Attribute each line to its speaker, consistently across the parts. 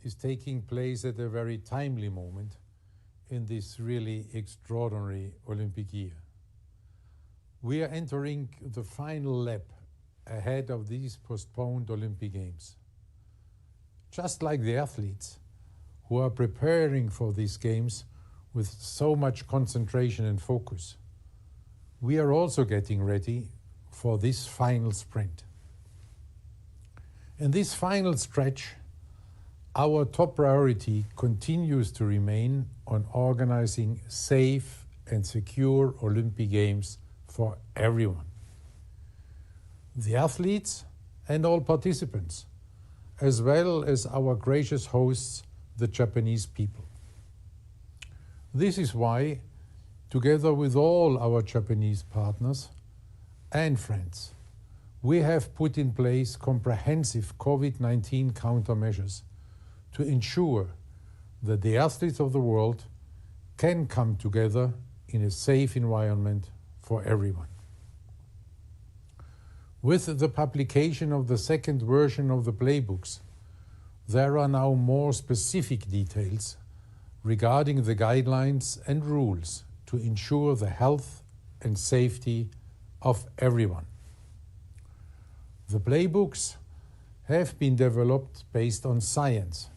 Speaker 1: is taking place at a very timely moment in this really extraordinary Olympic year. We are entering the final lap ahead of these postponed Olympic Games. Just like the athletes who are preparing for these games with so much concentration and focus, we are also getting ready for this final sprint. In this final stretch, our top priority continues to remain on organizing safe and secure Olympic Games for everyone. The athletes and all participants, as well as our gracious hosts, the Japanese people. This is why, together with all our Japanese partners and friends, we have put in place comprehensive COVID-19 countermeasures to ensure that the athletes of the world can come together in a safe environment for everyone. With the publication of the second version of the playbooks, there are now more specific details regarding the guidelines and rules to ensure the health and safety of everyone. The playbooks have been developed based on science,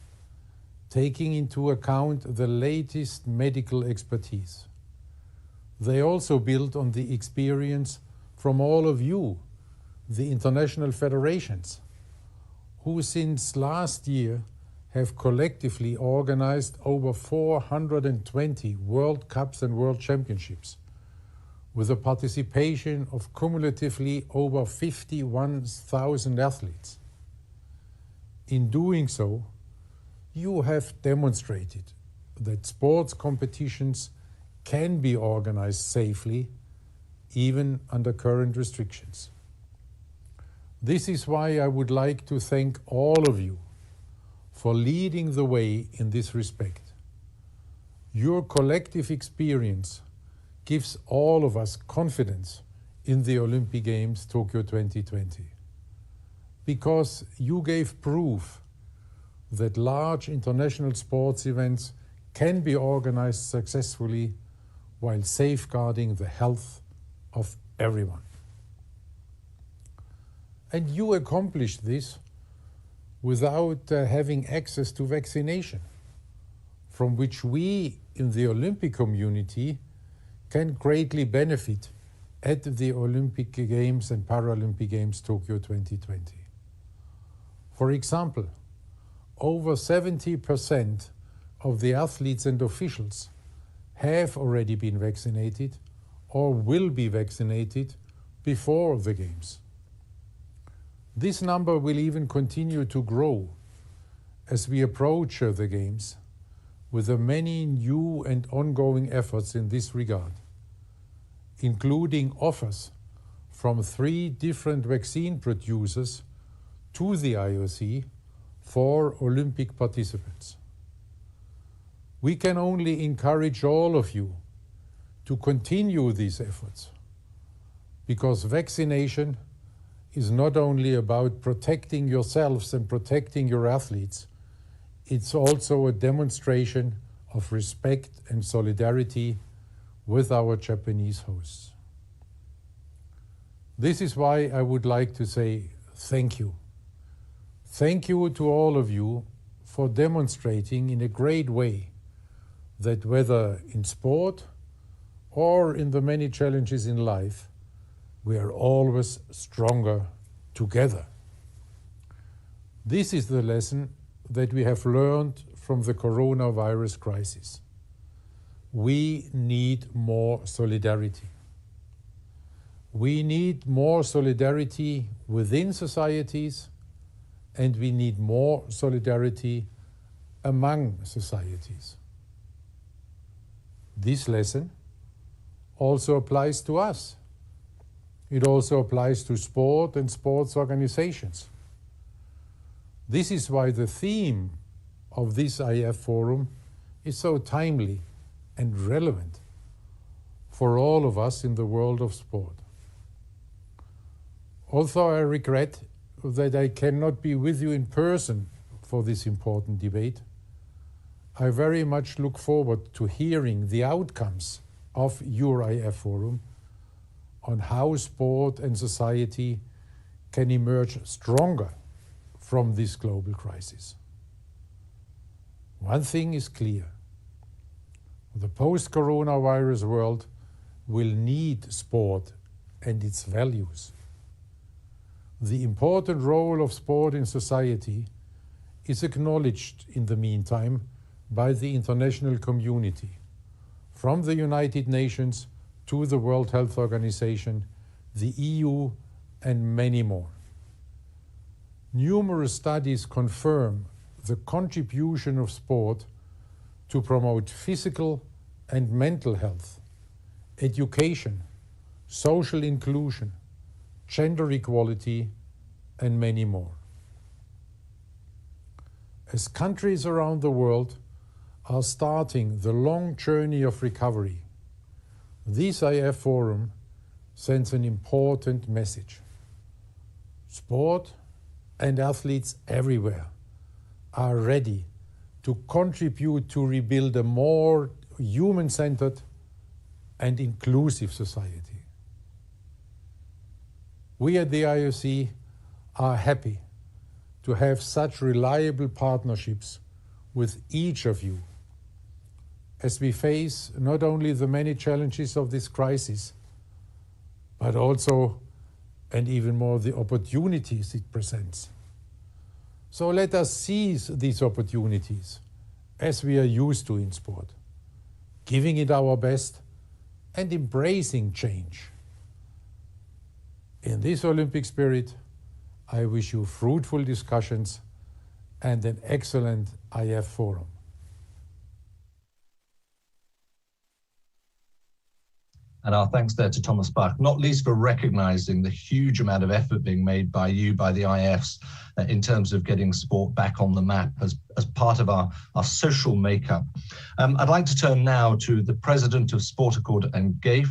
Speaker 1: taking into account the latest medical expertise. They also build on the experience from all of you, the international federations, who since last year have collectively organized over 420 World Cups and World Championships, with a participation of cumulatively over 51,000 athletes. In doing so, you have demonstrated that sports competitions can be organized safely, even under current restrictions. This is why I would like to thank all of you for leading the way in this respect. Your collective experience gives all of us confidence in the Olympic Games Tokyo 2020, because you gave proof that large international sports events can be organized successfully while safeguarding the health of everyone. And you accomplished this without having access to vaccination, from which we in the Olympic community can greatly benefit at the Olympic Games and Paralympic Games Tokyo 2020. For example, over 70% of the athletes and officials have already been vaccinated or will be vaccinated before the Games. This number will even continue to grow as we approach the Games, with the many new and ongoing efforts in this regard, including offers from 3 different vaccine producers to the IOC for Olympic participants. We can only encourage all of you to continue these efforts, because vaccination is not only about protecting yourselves and protecting your athletes, it's also a demonstration of respect and solidarity with our Japanese hosts. This is why I would like to say thank you. Thank you to all of you for demonstrating in a great way that whether in sport or in the many challenges in life, we are always stronger together. This is the lesson that we have learned from the coronavirus crisis. We need more solidarity. We need more solidarity within societies, and we need more solidarity among societies. This lesson also applies to us. It also applies to sport and sports organizations. This is why the theme of this IF Forum is so timely and relevant for all of us in the world of sport. Although I regret that I cannot be with you in person for this important debate. I very much look forward to hearing the outcomes of your IF Forum on how sport and society can emerge stronger from this global crisis. One thing is clear. The post-coronavirus world will need sport and its values. The important role of sport in society is acknowledged in the meantime by the international community, from the United Nations to the World Health Organization, the EU, and many more. Numerous studies confirm the contribution of sport to promote physical and mental health, education, social inclusion, gender equality, and many more. As countries around the world are starting the long journey of recovery, this IF Forum sends an important message. Sport and athletes everywhere are ready to contribute to rebuild a more human-centered and inclusive society. We at the IOC are happy to have such reliable partnerships with each of you as we face not only the many challenges of this crisis, but also, and even more, the opportunities it presents. So let us seize these opportunities as we are used to in sport, giving it our best and embracing change. In this Olympic spirit, I wish you fruitful discussions and an excellent IF Forum.
Speaker 2: And our thanks there to Thomas Bach, not least for recognizing the huge amount of effort being made by you, by the IFs, in terms of getting sport back on the map as part of our social makeup. I'd like to turn now to the president of Sport Accord and GAIF,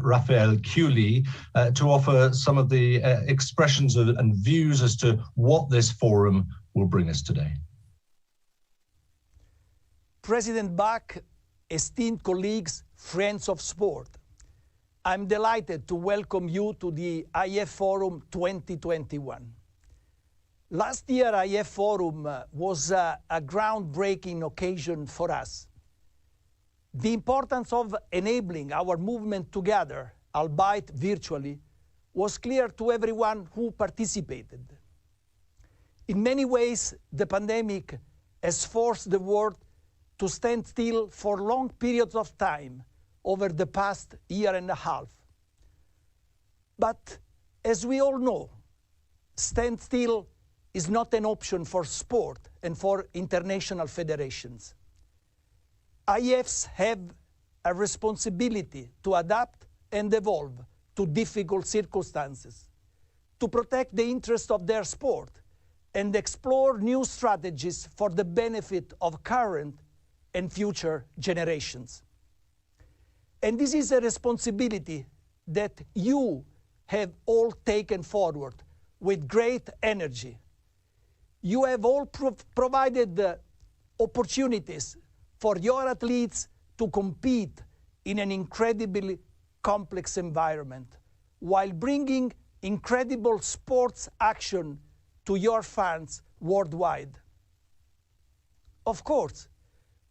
Speaker 2: Raphael Kiuli, to offer some of the expressions and views as to what this forum will bring us today.
Speaker 3: President Bach, esteemed colleagues, friends of sport, I'm delighted to welcome you to the IF Forum 2021. Last year, IF Forum was a groundbreaking occasion for us. The importance of enabling our movement together, albeit virtually, was clear to everyone who participated. In many ways, the pandemic has forced the world to stand still for long periods of time over the past year and a half. But as we all know, standstill is not an option for sport and for international federations. IFs have a responsibility to adapt and evolve to difficult circumstances, to protect the interest of their sport and explore new strategies for the benefit of current and future generations. And this is a responsibility that you have all taken forward with great energy. You have all provided opportunities for your athletes to compete in an incredibly complex environment while bringing incredible sports action to your fans worldwide. Of course,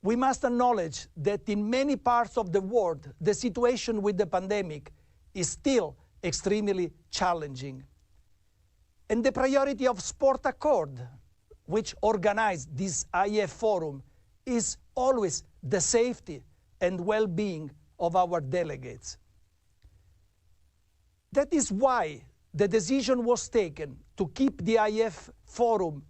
Speaker 3: we must acknowledge that in many parts of the world, the situation with the pandemic is still extremely challenging. And the priority of Sport Accord, which organized this IF Forum, is always the safety and well-being of our delegates. That is why the decision was taken to keep the IF Forum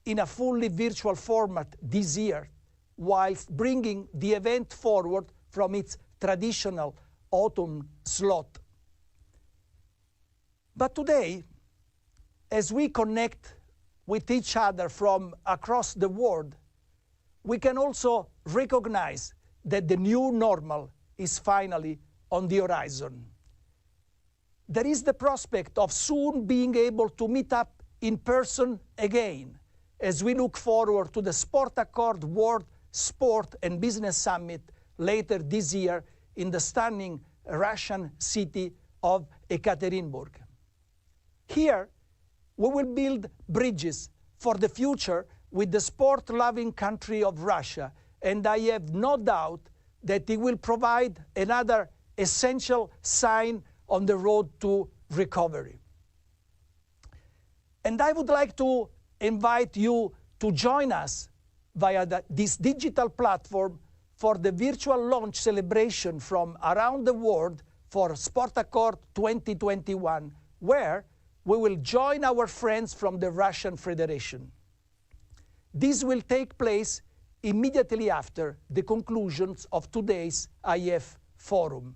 Speaker 3: in a fully virtual format this year, whilst bringing the event forward from its traditional autumn slot. But today, as we connect with each other from across the world, we can also recognize that the new normal is finally on the horizon. There is the prospect of soon being able to meet up in person again, as we look forward to the Sport Accord World Sport and Business Summit later this year in the stunning Russian city of Ekaterinburg. Here, we will build bridges for the future with the sport-loving country of Russia, and I have no doubt that it will provide another essential sign on the road to recovery. And I would like to invite you to join us via this digital platform for the virtual launch celebration from around the world for Sport Accord 2021, where we will join our friends from the Russian Federation. This will take place immediately after the conclusions of today's IF Forum.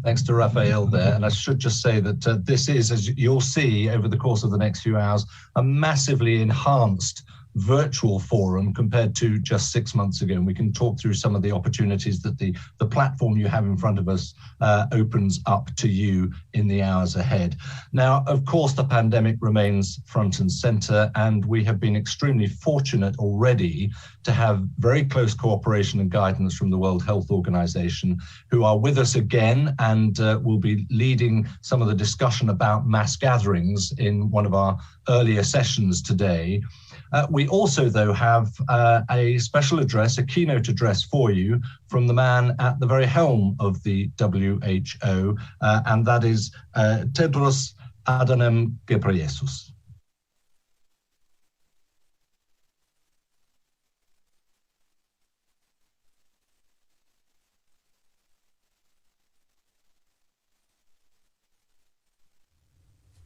Speaker 2: Thanks to Raphael there. And I should just say that this is, as you'll see over the course of the next few hours, a massively enhanced virtual forum compared to just 6 months ago. And we can talk through some of the opportunities that the platform you have in front of us opens up to you in the hours ahead. Now, of course, the pandemic remains front and center, and we have been extremely fortunate already to have very close cooperation and guidance from the World Health Organization, who are with us again and will be leading some of the discussion about mass gatherings in one of our earlier sessions today. We also, though, have a special address, a keynote address for you from the man at the very helm of the WHO, and that is Tedros Adhanom Ghebreyesus.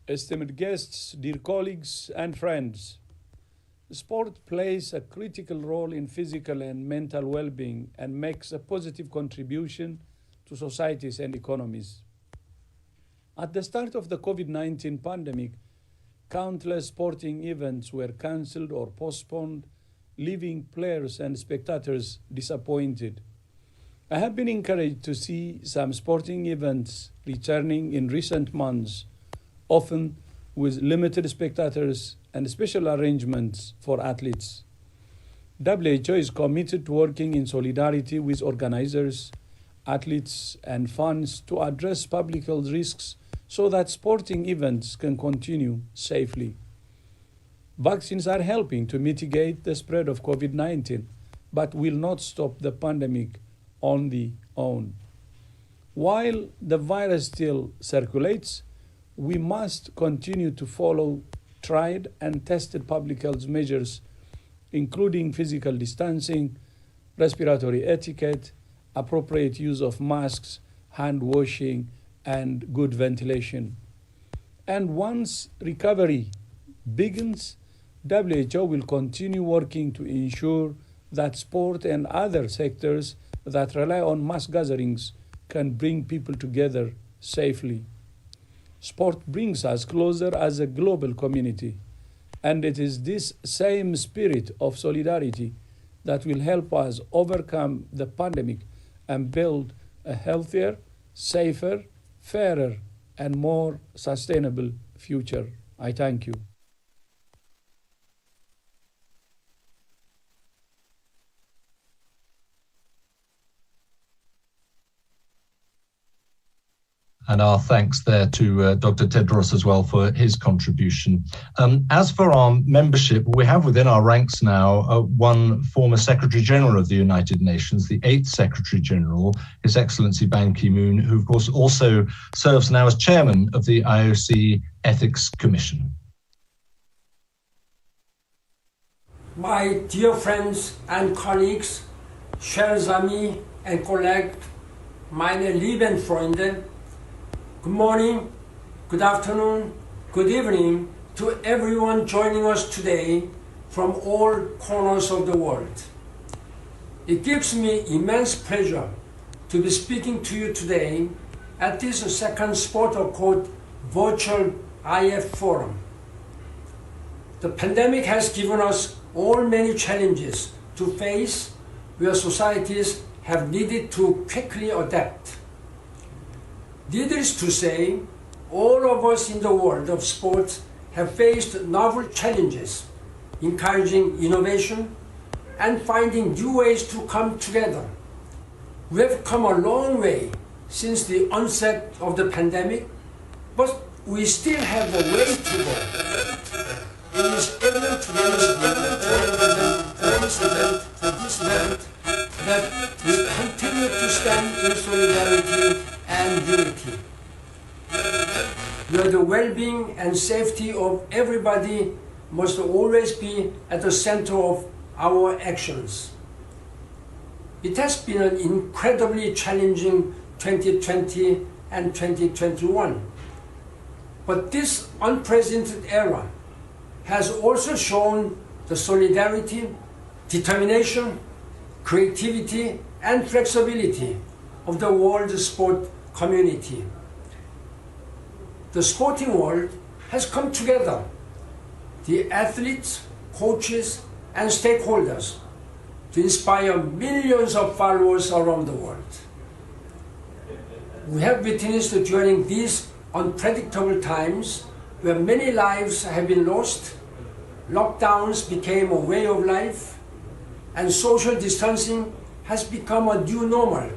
Speaker 4: Esteemed guests, dear colleagues and friends, sport plays a critical role in physical and mental well-being and makes a positive contribution to societies and economies. At the start of the COVID-19 pandemic, countless sporting events were cancelled or postponed, leaving players and spectators disappointed. I have been encouraged to see some sporting events returning in recent months, often with limited spectators and special arrangements for athletes. WHO is committed to working in solidarity with organizers, athletes, and fans to address public health risks so that sporting events can continue safely. Vaccines are helping to mitigate the spread of COVID-19, but will not stop the pandemic on their own. While the virus still circulates, we must continue to follow tried and tested public health measures, including physical distancing, respiratory etiquette, appropriate use of masks, hand washing, and good ventilation. And once recovery begins, WHO will continue working to ensure that sport and other sectors that rely on mass gatherings can bring people together safely. Sport brings us closer as a global community, and it is this same spirit of solidarity that will help us overcome the pandemic and build a healthier, safer, fairer, and more sustainable future. I thank you.
Speaker 2: And our thanks there to Dr. Tedros as well for his contribution. As for our membership, we have within our ranks now one former Secretary General of the United Nations, the 8th Secretary General, His Excellency Ban Ki-moon, who of course also serves now as Chairman of the IOC Ethics Commission.
Speaker 5: My dear friends and colleagues, chers amis and collègues, meine lieben Freunde, good morning, good afternoon, good evening to everyone joining us today from all corners of the world. It gives me immense pleasure to be speaking to you today at this second Sport Accord virtual IF Forum. The pandemic has given us all many challenges to face where societies have needed to quickly adapt. Needless to say, all of us in the world of sports have faced novel challenges, encouraging innovation and finding new ways to come together. We have come a long way since the onset of the pandemic, but we still have a way to go. It is evident to this event that we continue to stand in solidarity and unity, where the well-being and safety of everybody must always be at the center of our actions. It has been an incredibly challenging 2020 and 2021, but this unprecedented era has also shown the solidarity, determination, creativity, and flexibility of the world sport community. The sporting world has come together. The athletes, coaches, and stakeholders to inspire millions of followers around the world. We have witnessed during these unpredictable times where many lives have been lost, lockdowns became a way of life, and social distancing has become a new normal.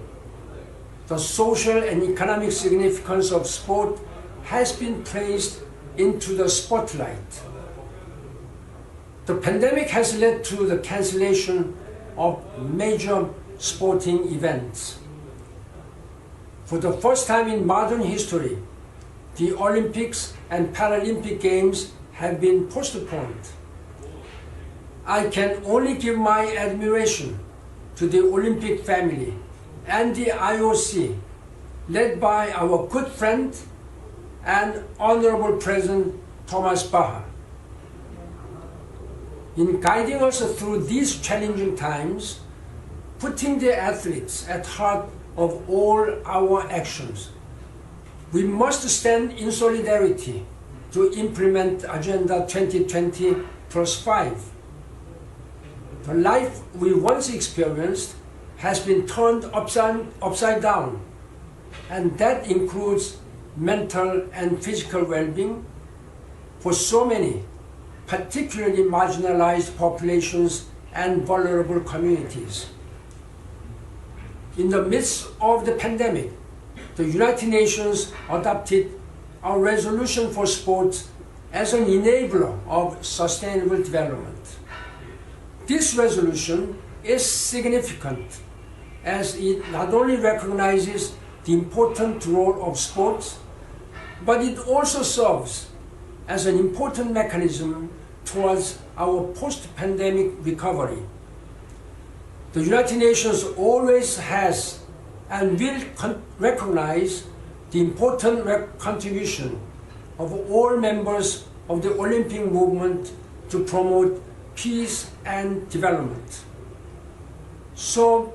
Speaker 5: The social and economic significance of sport has been placed into the spotlight. The pandemic has led to the cancellation of major sporting events. For the first time in modern history, the Olympics and Paralympic Games have been postponed. I can only give my admiration to the Olympic family and the IOC, led by our good friend and Honorable President Thomas Bach. In guiding us through these challenging times, putting the athletes at heart of all our actions, we must stand in solidarity to implement Agenda 2020+5. The life we once experienced has been turned upside down, and that includes mental and physical well-being for so many, particularly marginalized populations and vulnerable communities. In the midst of the pandemic, the United Nations adopted our resolution for sports as an enabler of sustainable development. This resolution is significant as it not only recognizes the important role of sports, but it also serves as an important mechanism towards our post-pandemic recovery. The United Nations always has and will recognize the important contribution of all members of the Olympic movement to promote peace and development. So,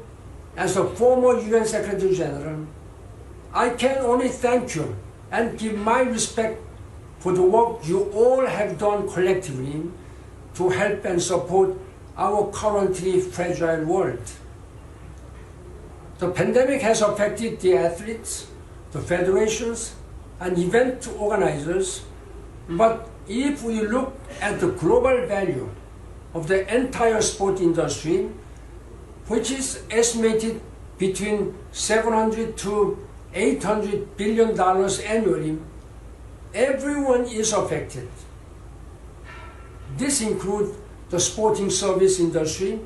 Speaker 5: as a former UN Secretary General, I can only thank you and give my respect for the work you all have done collectively to help and support our currently fragile world. The pandemic has affected the athletes, the federations, and event organizers, but if we look at the global value of the entire sport industry, which is estimated between $700 to $800 billion annually, everyone is affected. This includes the sporting service industry,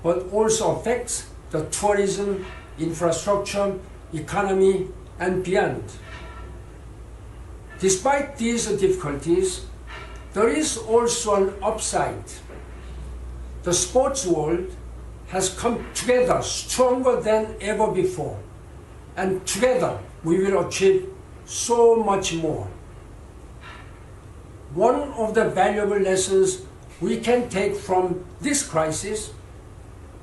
Speaker 5: but also affects the tourism, infrastructure, economy, and beyond. Despite these difficulties, there is also an upside. The sports world has come together stronger than ever before, and together we will achieve so much more. One of the valuable lessons we can take from this crisis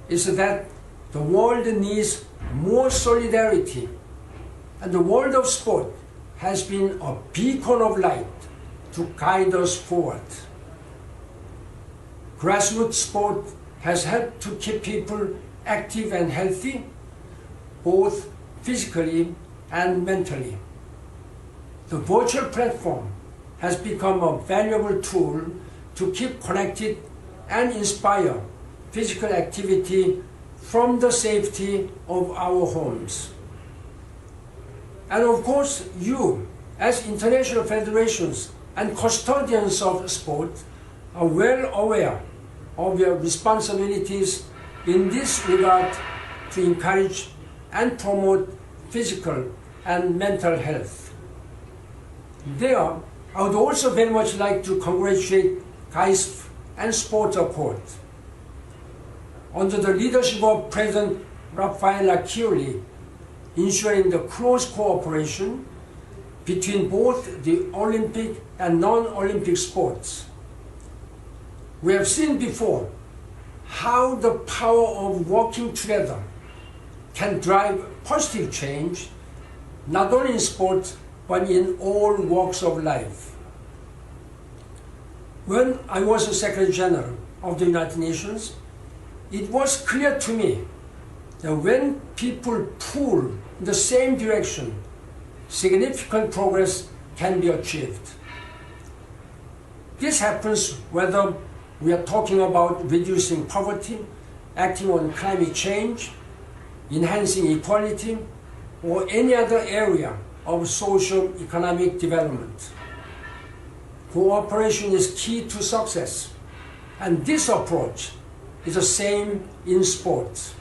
Speaker 5: is that the world needs more solidarity, and the world of sport has been a beacon of light to guide us forward. Grassroots sport has helped to keep people active and healthy, both physically and mentally. The virtual platform has become a valuable tool to keep connected and inspire physical activity from the safety of our homes. And of course, you, as international federations and custodians of sport, are well aware of your responsibilities in this regard to encourage and promote physical and mental health. There, I would also very much like to congratulate GAISP and Sport Accord. Under the leadership of President Rafael Accioli, ensuring the close cooperation between both the Olympic and non-Olympic sports. We have seen before how the power of working together can drive positive change, not only in sport, but in all walks of life. When I was the Secretary General of the United Nations, it was clear to me that when people pull in the same direction, significant progress can be achieved. This happens whether we are talking about reducing poverty, acting on climate change, enhancing equality, or any other area of socio-economic development. Cooperation is key to success, and this approach is the same in sports.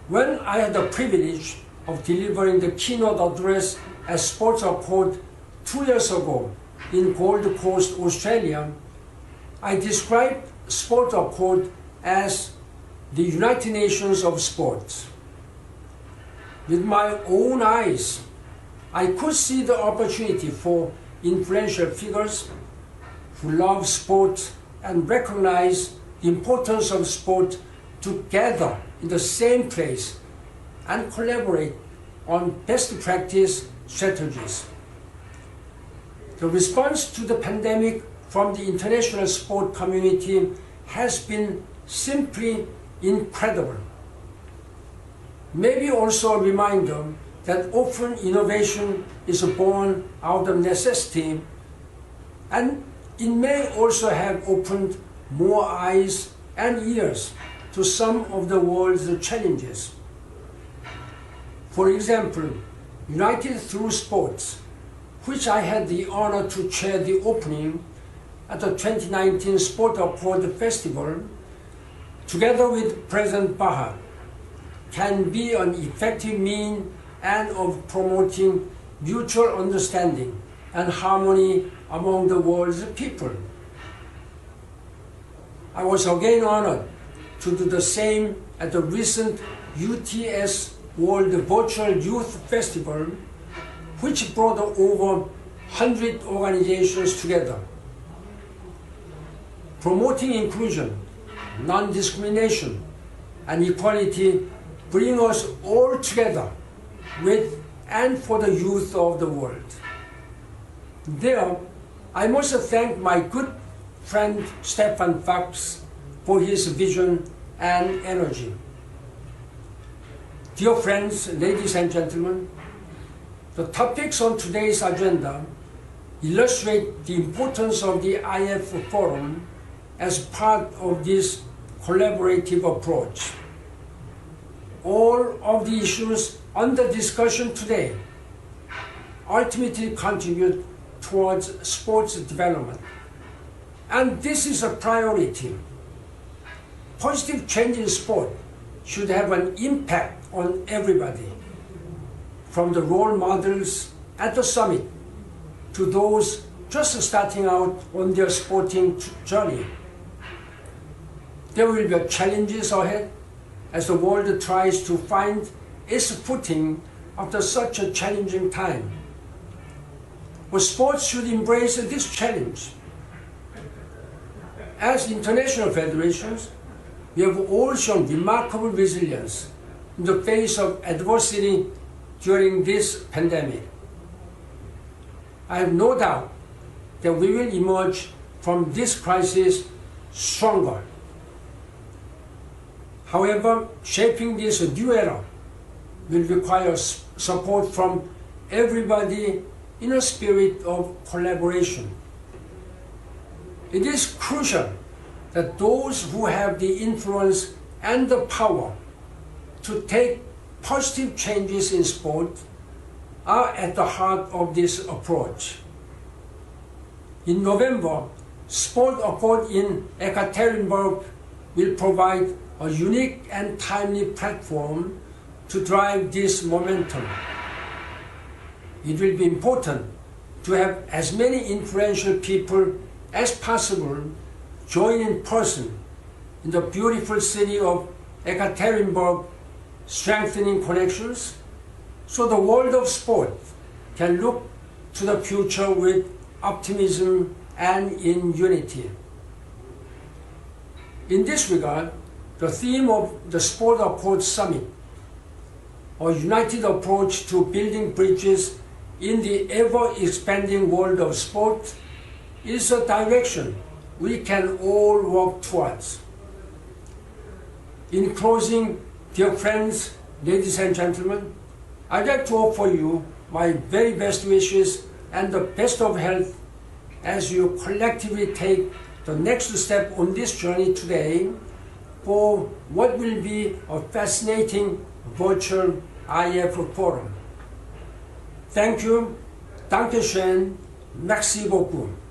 Speaker 5: When I had the privilege of delivering the keynote address at Sports Accord 2 years ago in Gold Coast, Australia, I described Sport Accord as the United Nations of sports. With my own eyes, I could see the opportunity for influential figures who love sport and recognize the importance of sport to gather in the same place and collaborate on best practice strategies. The response to the pandemic from the international sport community has been simply incredible. Maybe also a reminder that often innovation is born out of necessity, and it may also have opened more eyes and ears to some of the world's challenges. For example, United Through Sports, which I had the honor to chair the opening at the 2019 Sport Accord Festival, together with President Bach, can be an effective means and of promoting mutual understanding and harmony among the world's people. I was again honored to do the same at the recent UTS World Virtual Youth Festival, which brought over 100 organizations together. Promoting inclusion, non-discrimination, and equality bring us all together with and for the youth of the world. There, I must thank my good friend Stefan Fox for his vision and energy. Dear friends, ladies and gentlemen, the topics on today's agenda illustrate the importance of the IF Forum as part of this collaborative approach. All of the issues under discussion today ultimately contribute towards sports development. And this is a priority. Positive change in sport should have an impact on everybody, from the role models at the summit to those just starting out on their sporting journey. There will be challenges ahead as the world tries to find its footing after such a challenging time. But sports should embrace this challenge. As international federations, we have all shown remarkable resilience in the face of adversity during this pandemic. I have no doubt that we will emerge from this crisis stronger. However, shaping this new era will require support from everybody in a spirit of collaboration. It is crucial that those who have the influence and the power to take positive changes in sport are at the heart of this approach. In November, Sport Accord in Ekaterinburg will provide a unique and timely platform to drive this momentum. It will be important to have as many influential people as possible join in person in the beautiful city of Ekaterinburg, strengthening connections so the world of sport can look to the future with optimism and in unity. In this regard, the theme of the Sport Accord Summit, a united approach to building bridges in the ever-expanding world of sport, is a direction we can all work towards. In closing, dear friends, ladies and gentlemen, I'd like to offer you my very best wishes and the best of health as you collectively take the next step on this journey today for what will be a fascinating virtual IF forum. Thank you, danke schön, merci beaucoup.